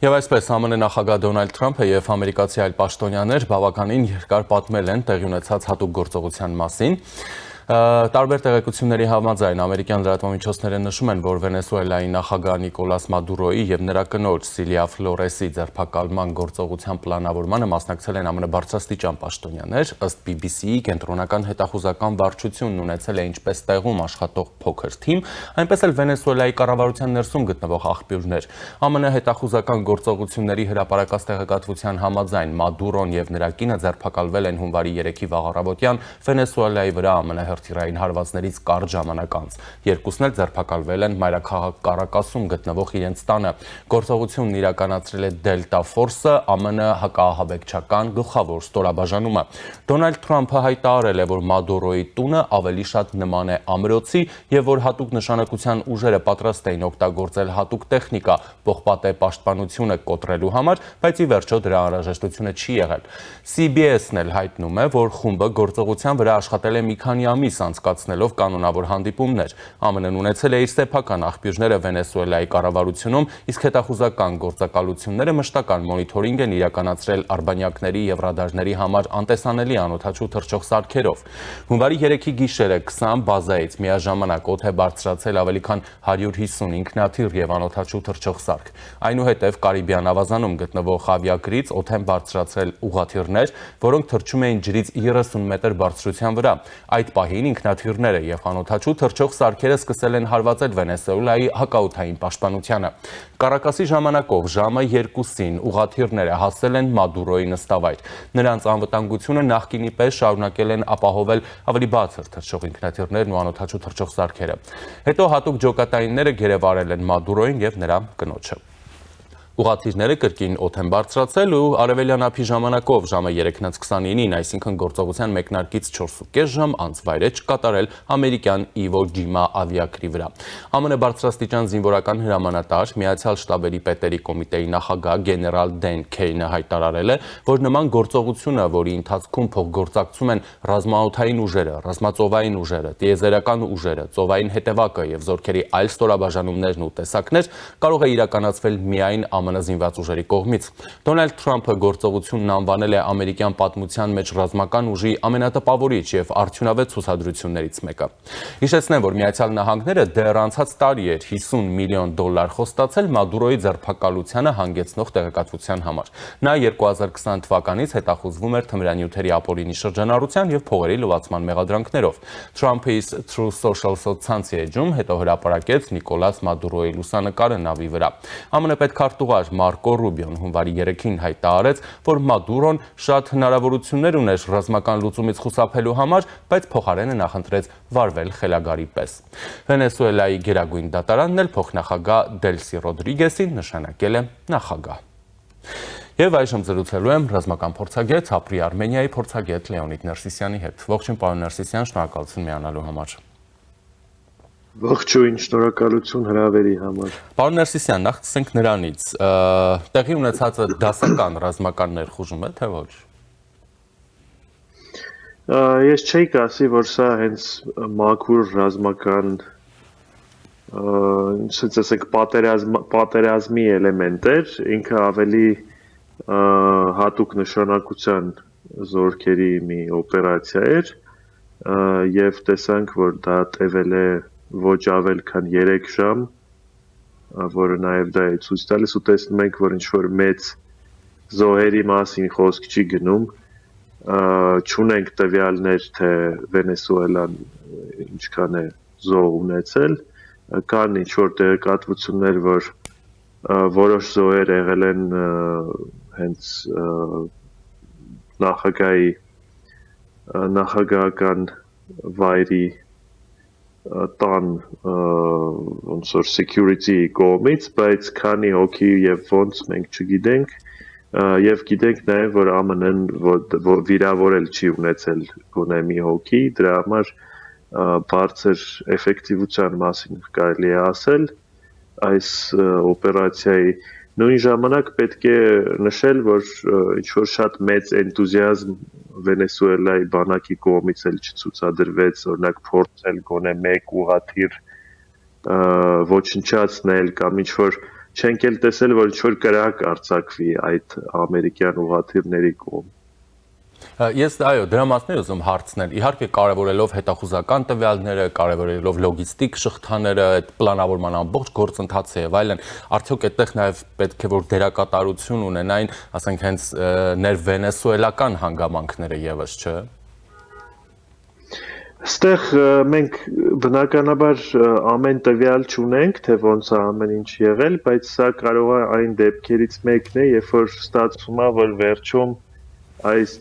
Եվ այսպես ԱՄՆ նախագահ Դոնալդ Թրամփը եւ ամերիկացի այլ պաշտոնյաներ բավականին երկար պատմել են տեղի ունեցած հատուկ գործողության մասին։ Տարբեր տեղեկությունների համաձայն ամերիկյան լրատվամիջոցները նշում են, որ Վենեսուելայի նախագահ Նիկոլաս Մադուրոյի եւ նրա կնոջ Սիլիա Ֆլորեսի ձերբակալման գործողության պլանավորմանը մասնակցել են ԱՄՆ բարձրաստիճան պաշտոնյաներ, ըստ BBC-ի կենտրոնական հետախուզական վարչությունն ունեցել է ինչպես տեղում աշխատող փոքր թիմ, այնպես էլ Վենեսուելայի կառավարության ներսում գտնվող աղբյուրներ։ ԱՄՆ հետախուզական գործողությունների հրապարակած տեղեկատվության համաձայն Մադուրոն եւ նրա կինը ձերբակալվել են հունվարի 3-ի վաղառավոտյան Վենեսուելայի վրա ԱՄՆ հրթիռային հարվածներից կարճ ժամանակ անց։ Երկուսն էլ ձերբակալվել են մայրաքաղաք Կարակասում գտնվող իրենց տանը։ Գործողությունն իրականացրել է Դելտա Ֆորսը, ԱՄՆ հակաահաբեկչական գլխավոր ստորաբաժանումը։ Դոնալդ Թրամփը հայտարարել է, որ Մադուրոյի տունը ավելի շատ նման է ամրոցի եւ որ հատուկ նշանակության ուժերը պատրաստ էին օգտագործել հատուկ տեխնիկա պողպատե պաշտպանությունը կոտրելու համար, բայց ի վերջո դրա անհրաժեշտությունը չի եղել։ CBS-ն էլ հայտնում է, որ խումբը գործողության վրա աշխատել է մի քանի ամիս անցկացնելով կանոնավոր հանդիպումներ։ ԱՄՆ-ն ունեցել է իր սեփական աղբյուրները Վենեսուելայի կառավարությունում, իսկ հետախուզական գործակալությունները մշտական մոնիթորինգ են իրականացրել արբանյակների եւ ռադարների համար անտեսանելի անօդաչու թռչող սարքերով։ Հունվարի 3-ի գիշերը 20 բազայից միաժամանակ օդ է բարձրացել ավելի քան 150 ինքնաթիռ եւ անօդաչու թռչող սարք։ Այնուհետև Կարիբյան ավազանում գտնվող ավիակրից օդ են բարձրացրել ուղղաթիռներ, որոնք թռչում էին ջրից 30 մետր բարձրության վրա։ Այդ պահին ինքնաթիռները եւ անօդաչու թռչող սարքերը սկսել են հարվածել Վենեսուելայի հակաօդային պաշտպանությանը։ Կարակասի ժամանակով ժամը 2-ին ուղղաթիռները հասել են Մադուրոյի նստավայր։ Նրանց անվտանգությունը նախկինի պես շարունակել են ապահովել ավելի բարձր թռչող ինքնաթիռներն ու անօդաչու թռչող սարքերը։ Հետո հատուկ ջոկատայինները գերեվարել են Մադուրոյին եւ նրա կնոջը։ Ուղղաթիռները կրկին օդ են բարձրացել ու արևելյան ափի ժամանակով ժամը 3:29-ին, այսինքն գործողության մեկնարկից 4.5 ժամ անց վայր է կատարել ամերիկյան Իվո Ջիմա ավիակրի վրա։ ԱՄՆ բարձրաստիճան զինվորական հրամանատար Միացյալ Շտաբերի պետերի կոմիտեի նախագահ գեներալ Դեն Քեյնը հայտարարել է, որ նման գործողությունը, որի ընթացքում փոխգործակցում են ռազմաօդային ուժերը, ռազմածովային ուժերը, տիեզերական ուժերը, ծովային հետևակը եւ զորքերի այլ ստորաբաժանումներն ու տեսակներ, կարող է իրականացվել միայն ԱՄՆ զինված ուժերի կողմից։ Դոնալդ Թրամփը գործողությունն անվանել է ամերիկյան պատմության մեջ ռազմական ուժի ամենատպավորիչ եւ արդյունավետ ցուցադրություններից մեկը։ Հիշեցնեմ, որ Միացյալ Նահանգները դեռ անցած տարի էր $50 միլիոն խոստացել Մադուրոյի ձերբակալությանը հանգեցնող տեղեկատվության համար։ Նա 2020 թվականից հետախուզվում էր թմրանյութերի ապօրինի շրջանառության եւ փողերի լվացման մեղադրանքներով։ Թրամփը իր Truth Social սոցցանցի էջում հետո հրապարակեց Նիկոլաս Մադուրոյի լուսանկարը նավի վրա։ ԱՄՆ պետքարտուղար Մարկո Ռուբիոն հունվարի 3-ին հայտարարեց, որ Մադուրոն շատ հնարավորություններ ուներ ռազմական լուծումից խուսափելու համար, բայց փոխարենը նախընտրեց վարվել խելագարի պես։ Վենեսուելայի գերագույն դատարանն էլ փոխնախագահ Դելսի Ռոդրիգեսին նշանակել է նախագահ։ Եվ այժմ զրուցելու եմ ռազմական փորձագետ, Ապրի Արմենիայի փորձագետ Լեոնիդ Ներսիսյանի հետ։ Ողջույն, պարոն Ներսիսյան, շնորհակալություն միանալու համար։ Ողջույն, շնորհակալություն հրավերի համար։ Պարոն Ներսիսյան, նախ սկսենք նրանից, տեղի ունեցածը դասական ռազմական ներխուժում է, թե ոչ։ Ես չէի կասի, որ սա հենց մաքուր ռազմական, ասենց ասենք պատերազմի էլեմենտ էր, ինքը ավելի հատուկ նշանակության զորքերի մի օպերացիա էր, եւ տեսանք, որ դա տևել է ոչ ավել քան 3 ժամ, որը նաև դա է ցույց տալիս ու տեսնում ենք, որ ինչ-որ մեծ զոհերի մասին խոսք չի գնում, չունենք տվյալներ, թե Վենեսուելան ինչքան է զոհ ունեցել, կան ինչ-որ տեղեկատվություններ, որ որոշ զոհեր եղել են հենց նախագահական վայրի տան ոնց որ security կողմից, բայց քանի հոգի եւ ոնց մենք չգիտենք եւ գիտենք նաեւ որ ԱՄՆ-ն վիրավորել չի ունեցել գոնե մի հոգի, դրա համար բարձր էֆեկտիվության մասին կարելի է ասել այս օպերացիայի նույն ժամանակ պետք է նշել, որ ինչ-որ շատ մեծ էնտուզիազմ Վենեսուելայի բանակի կողմից էլ չցուցադրվեց, օրինակ փորձել գոնե մեկ ուղղաթիռ ոչնչացնել կամ ինչ-որ չենք էլ տեսել, որ ինչ-որ կրակ արձակվի այդ ամերիկյան ուղղաթիռների կողմ։ Ես այո, դրա մասին եմ ուզում հարցնել։ Իհարկե կարևորելով հետախուզական տվյալները, կարևորելով լոգիստիկ շղթաները, այդ պլանավորման ամբողջ գործընթացը եւ այլն, արդյոք այդտեղ նաեւ պետք է որ դերակատարություն ունենային, ասենք հենց ներվենեսուելական հանգամանքները եւս, չէ՞։ Այստեղ մենք բնականաբար ամեն տվյալ չունենք, թե ոնց է ամեն ինչ եղել, բայց սա կարող է այն դեպքերից մեկն է, երբ որ ստացվում է, որ վերջում այս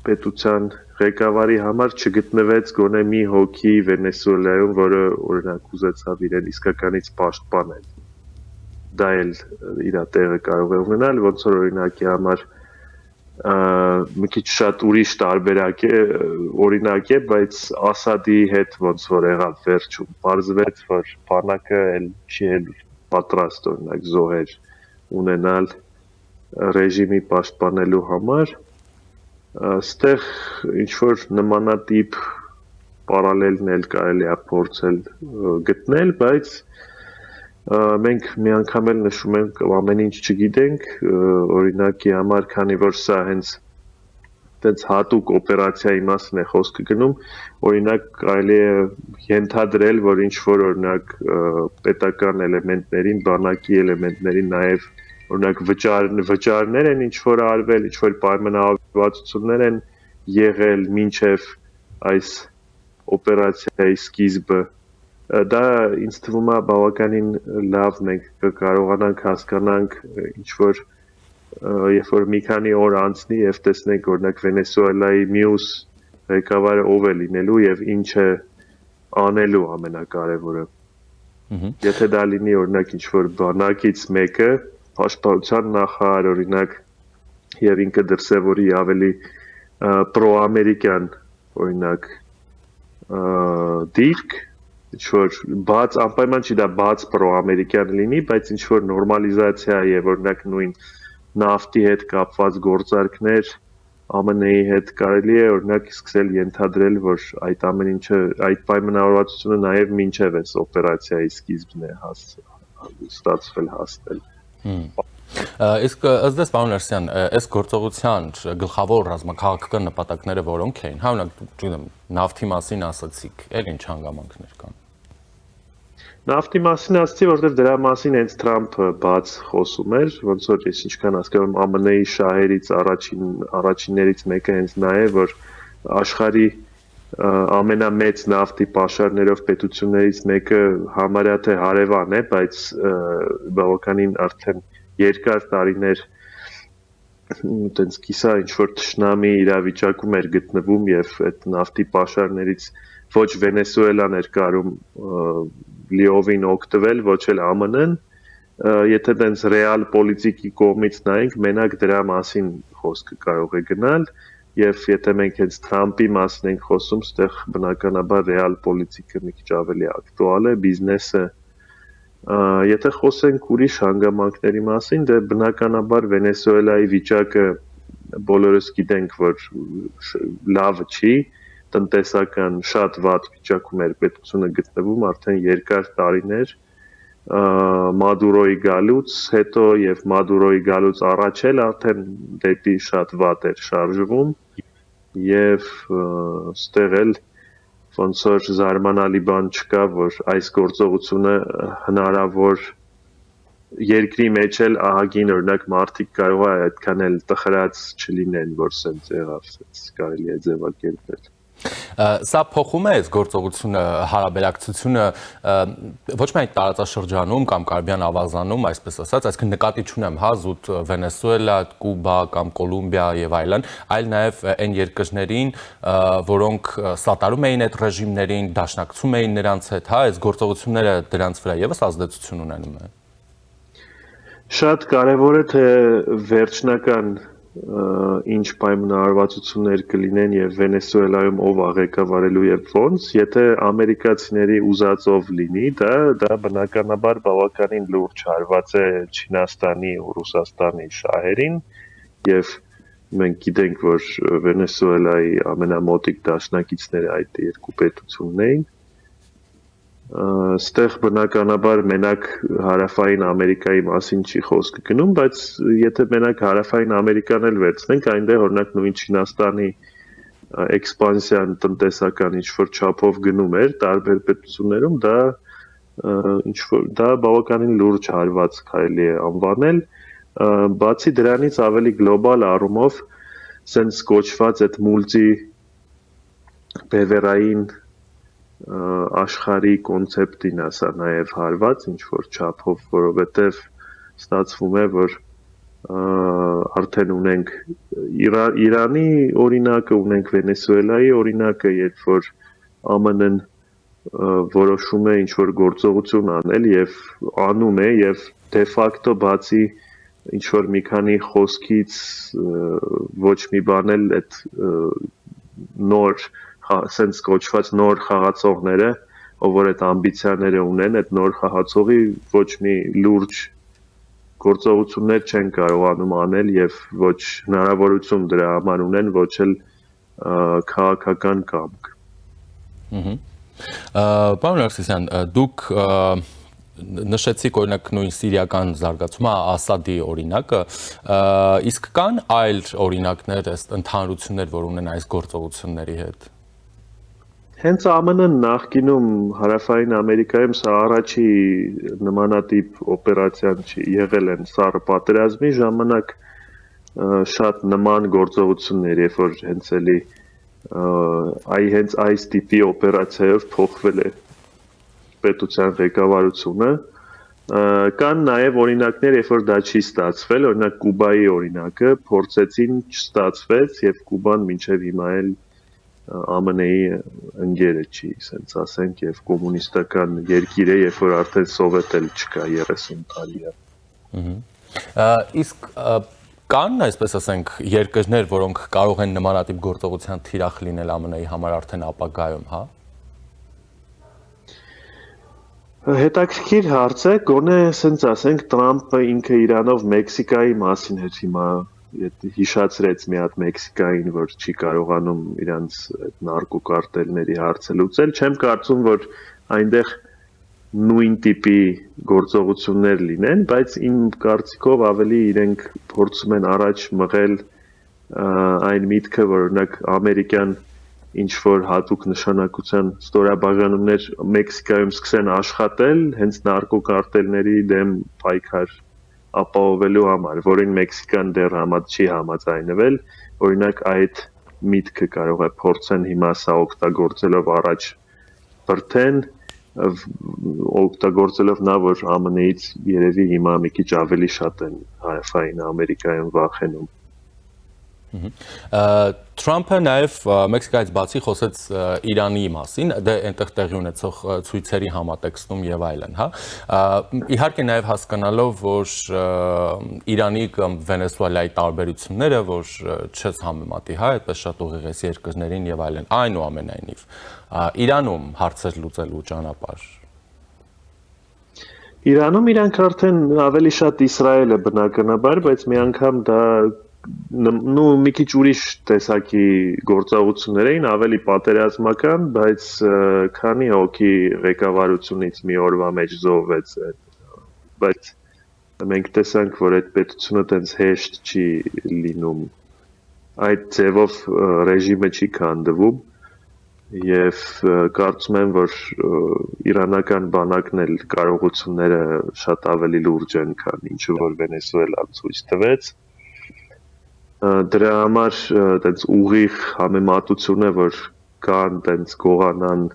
պետության ղեկավարի համար չգտնվեց գոնե մի հոգի Վենեսուելայում, որը օրինակ ուզեցավ իրեն իսկականից պաշտպանել։ Դա էլ իր տեղը կարող է ունենալ, ոնց որ օրինակի համար մի քիչ շատ ուրիշ տարբերակ է, օրինակ է, բայց Ասադի հետ ոնց որ եղավ վերջում, պարզվեց, որ բանակը էլ չի էլ պատրաստ օրինակ զոհեր ունենալ ռեժիմի պաշտպանելու համար, այստեղ ինչ-որ նմանատիպ պարալելն էլ կարելի է փորձել գտնել, բայց մենք մի անգամ էլ նշում ենք ամեն ինչ չգիտենք, օրինակի համար, քանի որ սա հենց այդպես հատուկ օպերացիայի մասին է խոսքը գնում, օրինակ կարելի է ենթադրել, որ ինչ-որ օրինակ պետական էլեմենտներին, բանակի էլեմենտներին նաև օրինակ վճարներ են ինչ-որ արվել, ինչ-որ պայմանավորվածություններ են եղել մինչև այս օպերացիայի սկիզբը, դա ինձ թվում է բավականին լավ մենք կարողանանք հասկանանք ինչ-որ երբ որ մի քանի օր անցնի եւ տեսնենք օրինակ Վենեսուելայի մյուս ղեկավարը ով է լինելու եւ ինչ է անելու ամենակարևորը։ Եթե դա լինի օրինակ ինչ-որ բանակից մեկը Պաշտպանության նախարար օրինակ եւ ինքը դրսեւորի ավելի պրոամերիկյան օրինակ դիրք, ինչ-որ բաց անպայման չի դա բաց պրոամերիկյան լինի, բայց ինչ-որ նորմալիզացիա եւ օրինակ նույն նավթի հետ կապված գործարքներ ԱՄՆ-ի հետ կարելի է օրինակ սկսել ենթադրել, որ այդ ամեն ինչը այդ պայմանավորվածությունը նաեւ մինչեւ այս օպերացիայի սկիզբն է ստացվել հասնել։ Իսկ ըստ պարոն Ներսյան, այս գործողության գլխավոր ռազմաքաղաքական նպատակները որոնք էին։ Համենակ, չգիտեմ, նավթի մասին ասացիք, էլ ինչ հանգամանքներ կան։ Նավթի մասին ասացի, որովհետև դրա մասին հենց Թրամփը բաց խոսում էր, ոնց որ ես ինչքան հասկանում եմ ԱՄՆ-ի շահերից առաջիններից մեկը հենց նա է, որ աշխարհի ամենամեծ նավթի պաշարներով պետություններից մեկը համարյա թե հարևան է, բայց բավականին արդեն երկար տարիներ այտենց կիսա ինչ-որ թշնամի իրավիճակում էր գտնվում եւ այդ նավթի պաշարներից ոչ Վենեսուելան էր կարում լիովին օգտվել, ոչ էլ ԱՄՆ-ն, եթե տենց ռեալ պոլիտիկի կողմից նայենք, մենակ դրա մասին խոսքը կարող է գնալ եւ եթե մենք հենց Թրամփի մասին ենք խոսում, ստեղ բնականաբար ռեալ պոլիտիկը մի քիչ ավելի ակտուալ է, բիզնեսը եթե խոսենք ուրիշ հանգամանքների մասին, դե բնականաբար Վենեսուելայի վիճակը բոլորս գիտենք, որ լավը չի, տնտեսական շատ վատ վիճակում էր պետությունը գտնվում արդեն երկար տարիներ Մադուրոյի գալուց հետո եւ Մադուրոյի գալուց առաջ էլ արդեն դեպի շատ վատ էր շարժվում եւ ստեղ էլ ոնց որ զարմանալի բան չկա, որ այս գործողությունը հնարավոր երկրի մեջ էլ ահագին օրինակ մարդիկ կարող է այդքան էլ տխրած չլինեն, որ սենց եղավ, սենց կարելի է ձևակերպել։ Սա փոխում է այս գործողությունը հարաբերակցությունը ոչ միայն տարածաշրջանում կամ Կարիբյան ավազանում, այսպես ասած, այսինքն նկատի չունեմ, հա, զուտ Վենեսուելա, Կուբա կամ Կոլումբիա եւ այլն, այլ նաեւ այն երկրներին, որոնք սատարում էին այդ ռեժիմներին, դաշնակցում էին նրանց հետ, հա, այս գործողությունները դրանց վրա եւս ազդեցություն ունենում են։ Շատ կարևոր է թե վերջնական ինչ պայմանավորվածություններ կլինեն եւ Վենեսուելայում ով է ղեկավարելու եւ ոնց, եթե ամերիկացիների ուզածով լինի, դա բնականաբար բավականին լուրջ հարված է Չինաստանի ու Ռուսաստանի շահերին եւ մենք գիտենք, որ Վենեսուելայի ամենամոտիկ դաշնակիցները այդ երկու պետությունն էին Ստեղ բնականաբար մենակ հարավային Ամերիկայի մասին չի խոսքը գնում, բայց եթե մենակ հարավային Ամերիկան էլ վերցնենք, այնտեղ օրինակ նույն Չինաստանի էքսպանսիան տնտեսական ինչ-որ չափով գնում էր տարբեր պետություններում, դա բավականին լուրջ հարված կարելի է անվանել, բացի դրանից ավելի գլոբալ առումով սենց կոչված այդ մուլտի բևեռային աշխարհի կոնցեպտին ասա նաև հարված ինչ-որ չափով, որովհետև ստացվում է, որ արդեն ունենք Իրանի օրինակը, ունենք Վենեսուելայի օրինակը, երբ որ ԱՄՆ-ն որոշում է ինչ-որ գործողություն անել եւ անում է եւ դե ֆակտո բացի ինչ-որ մի քանի խոսքից ոչ մի բան էլ այդ նոր սենց կոչված նոր խաղացողները, ով որ այդ ամբիցիաները ունեն, այդ նոր խաղացողի ոչ մի լուրջ գործողություններ չեն կարողանում անել եւ ոչ հնարավորություն դրա համար ունեն, ոչ էլ քաղաքական կամք։ Պարոն Ալեքսիսյան, դուք նշեցիք օրինակ նույն սիրիական զարգացումը, Ասադի օրինակը, իսկ կան այլ օրինակներ, ընդհանրություններ, որ ունեն այս գործողությունների հետ։ Հենց ԱՄՆ-ն նախկինում հարավային Ամերիկայում սա առաջի նմանատիպ օպերացիան չի եղել են սառը պատերազմի ժամանակ շատ նման գործողություններ, երբ որ հենց էլի հենց այս տիպի օպերացիայով փոխվել է պետության ղեկավարությունը, կան նաև օրինակներ, երբ որ դա չի ստացվել, օրինակ Կուբայի օրինակը փորձեցին, չստացվեց եւ Կուբան մինչեւ հիմա էլ ԱՄՆ-ի ընկերը չի, ասենց ասենք, եւ կոմունիստական երկիր է, երբ որ արդեն սովետ էլ չկա 30 տարի է։ Իսկ կան, այսպես ասենք, երկրներ, որոնք կարող են նմանատիպ գործողության թիրախ լինել ԱՄՆ-ի համար արդեն ապագայում, հա։ Հետաքրքիր հարց է, գոնե ասենց ասենք Տրամպը ինքը Իրանով Մեքսիկայի մասին էր հիմա հիշացրեց մի հատ Մեքսիկային, որ չի կարողանում իրանց նարկոկարտելների հարցը լուծել, չեմ կարծում, որ այնտեղ նույն տիպի գործողություններ լինեն, բայց իմ կարծիքով ավելի իրենք փորձում են առաջ մղել այն միտքը, որ օրինակ ամերիկյան ինչ-որ հատուկ նշանակության ստորաբաժանումներ Մեքսիկայում սկսեն աշխատել, հենց նարկոկարտելների դեմ պայքար ապահովելու համար, որին Մեքսիկան դեռ չի համաձայնվել, օրինակ այդ միտքը կարող է փորձեն հիմա սա օգտագործելով առաջ բրթեն, օգտագործելով նա, որ ԱՄՆ-ից երևի հիմա մի քիչ ավելի շատ են հարավային Ամերիկայում վախենում։ Թրամփը նաև Մեքսիկայից բացի խոսեց Իրանի մասին, դե այնտեղ տեղի ունեցող ցույցերի համատեքստում եւ այլն, հա։ Իհարկե նաև հասկանալով, որ Իրանի կամ Վենեսուելայի տարբերությունները, որ չես համեմատի, հա, այդպես շատ ուղիղ էս երկրներին եւ այլն, այնուամենայնիվ Իրանում հարցեր լուծելու ճանապարհ։ Իրանում իրանք արդեն ավելի շատ Իսրայելը բնականաբար, բայց մի անգամ դա մի քիչ ուրիշ տեսակի գործողություններ էին, ավելի պատերազմական, բայց քանի հոգի ղեկավարությունից մի օրվա մեջ զոհվեց, բայց մենք տեսանք, որ այդ պետությունը տենց հեշտ չի լինում, այդ ձևով ռեժիմը չի քանդվում եւ կարծում եմ, որ իրանական բանակն էլ կարողությունները շատ ավելի լուրջ են, քան ինչը որ Վենեսուելան ցույց տվեց։ Դրա համար տենց ուղիղ համեմատություն է, որ կան տենց գողանան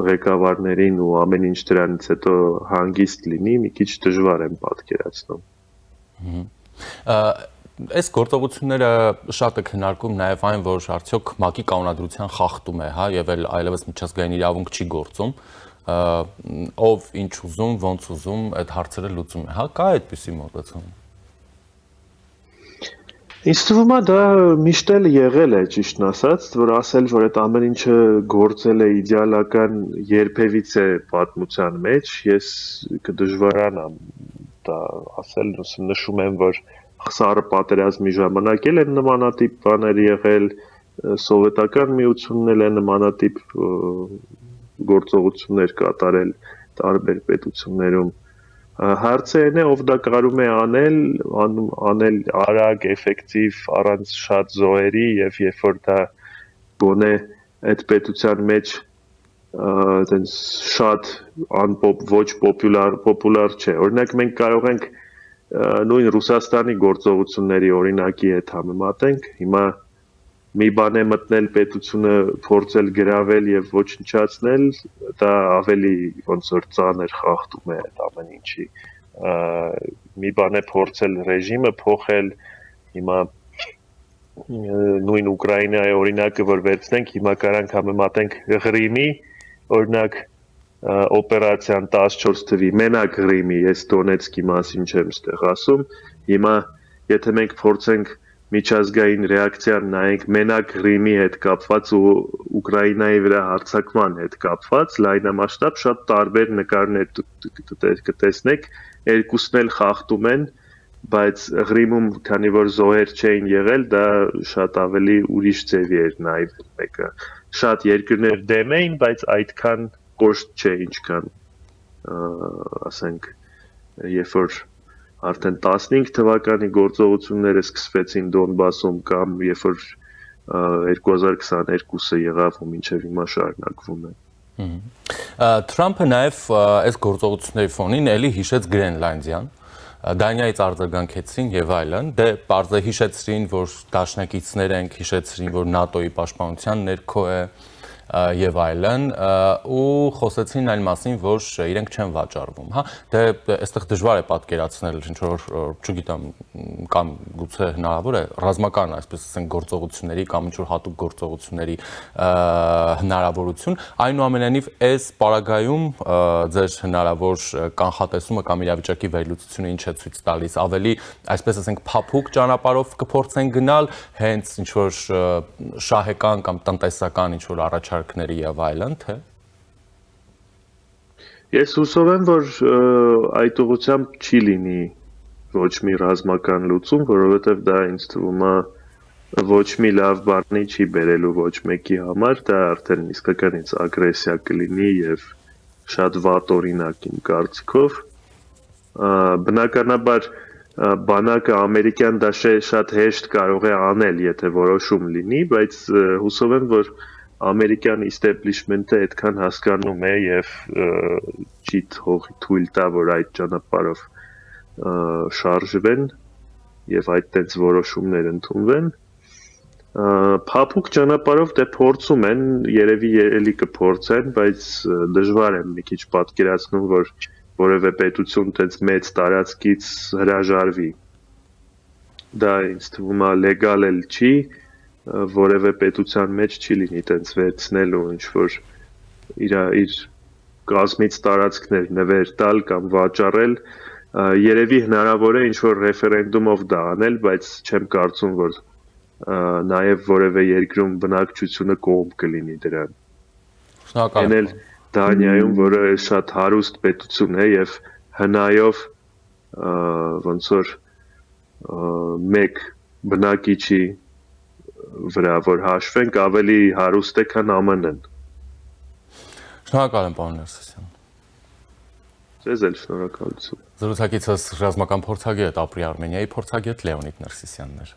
ղեկավարներին ու ամեն ինչ դրանից հետո հանգիստ լինի, մի քիչ դժվար եմ պատկերացնում։ Այս գործողությունները շատ է քննարկում նաև այն, որ արդյոք ՄԱԿ-ի կանոնադրության խախտում է, հա, եւ էլ այլևս միջազգային իրավունք չի գործում, ով ինչ ուզում, ոնց ուզում այդ հարցերը լուծում է, հա, կա այդպիսի մոտեցում։ Ինձ թվում է դա միշտ էլ եղել է, ճիշտն ասած, որ ասել, որ այդ ամեն ինչը գործել է իդեալական երբևիցե պատմության մեջ, ես կդժվարանամ դա ասել, նշում եմ, որ սառը պատերազմի ժամանակ էլ են նմանատիպ բաներ եղել, սովետական միությունն էլ է նմանատիպ գործողություններ կատարել տարբեր պետություններում։ Հարցը այն է, ով դա կարում է անել արագ, էֆեկտիվ, առանց շատ զոհերի եւ երբ որ դա գոնե այդ պետության մեջ այտենց շատ ոչ պոպուլար չէ։ Օրինակ մենք կարող ենք նույն Ռուսաստանի գործողությունների օրինակի հետ համեմատենք։ Հիմա մի բան է մտնել պետությունը փորձել գրավել եւ ոչնչացնել, դա ավելի ոնց որ ծանր խախտում է այդ ամեն ինչի։ Մի բան է փորձել ռեժիմը փոխել, հիմա նույն Ուկրաինայի օրինակը որ վերցնենք, հիմա կարանք համեմատենք Ղրիմի, օրինակ օպերացիան 14 թվի, մենակ Ղրիմի, ես Դոնեցկի մասին չեմ ստեղ ասում, հիմա եթե մենք փորձենք միջազգային ռեակցիան նայենք մենակ Ղրիմի հետ կապված ու Ուկրաինայի վրա հարձակման հետ կապված, լայնամասշտաբ շատ տարբեր նկարներ կտեսնեք, երկուսն էլ խախտում են, բայց Ղրիմում, քանի որ զոհեր չէին եղել, դա շատ ավելի ուրիշ ձևի էր նայվել մեկը։ Շատ երկրներ դեմ էին, բայց այդքան կոշտ չէ, ինչքան ասենք, երբ որ արդեն 15 թվականի գործողությունները սկսվեցին Դոնբասում կամ երբ որ 2022-ը եղավ ու մինչև հիմա շարունակվում է։ Թրամփը նաև այս գործողությունների ֆոնին էլի հիշեց Գրենլանդիան, Դանիայից արձագանքեցին եւ այլն, դե պարզ է հիշեցրին, որ դաշնակիցներ ենք, հիշեցրին, որ ՆԱՏՕ-ի պաշտպանության ներքո է եւ այլն, ու խոսեցին այն մասին, որ իրենք չեն վաճառվում, հա, դե այստեղ դժվար է պատկերացնել ինչ որ, չգիտեմ, կամ գուցե հնարավոր է ռազմական, այսպես ասենք, գործողությունների կամ ինչ որ հատուկ գործողությունների հնարավորություն, այնուամենայնիվ այս պարագայում ձեր հնարավոր կանխատեսումը կամ իրավիճակի վերլուծությունը ինչ է ցույց տալիս, ավելի, այսպես ասենք, փափուկ ճանապարհով կփորձեն գնալ, հենց ինչ որ շահեկան կամ տնտեսական ինչ որ առաջարկների եւ այլն, թե Ես հուսով եմ, որ այդ ուղղությամբ չի լինի ոչ մի ռազմական լուծում, որովհետև դա ինձ թվում է ոչ մի լավ բանի չի բերելու ոչ մեկի համար, դա արդեն իսկականից ագրեսիա կլինի եւ շատ վատ օրինակ իմ կարծիքով։ Բնականաբար բանակը ամերիկյան դա շատ հեշտ կարող է անել, եթե որոշում լինի, բայց հուսով եմ, որ ամերիկյան establishment-ը այդքան հասկանում է եւ չի թույլ տա, որ այդ ճանապարհով շարժվեն եւ այդ տենց որոշումներ ընդունվեն։ Փափուկ ճանապարհով դե փորձում են, երևի էլի կփորձեն, բայց դժվար է մի քիչ պատկերացնում, որ որևէ պետություն տենց մեծ տարածքից հրաժարվի։ Դա ինձ թվում է լեգալ էլ չի, որևէ պետության մեջ չի լինի տենց վերցնել ու ինչ որ իր կազմից տարածքներ նվեր տալ կամ վաճառել, երևի հնարավոր է ինչ որ ռեֆերենդումով դա անել, բայց չեմ կարծում, որ նաև որևէ երկրում բնակչությունը կողմ կլինի դրան։ Շնորհակալ եմ։ Դանիայում, որը շատ հարուստ պետություն է եւ հնայով ոնց որ մեկ բնակիչի վրա որ հաշվենք ավելի հարուստ է, քան ԱՄՆ-ն։ Շնորհակալ եմ, պարոն Ներսիսյան։ Ձեզ էլ շնորհակալություն։ Զրուցակիցս ռազմական փորձագետ, ապրի Արմենիայի փորձագետ Լեոնիդ Ներսիսյանն էր։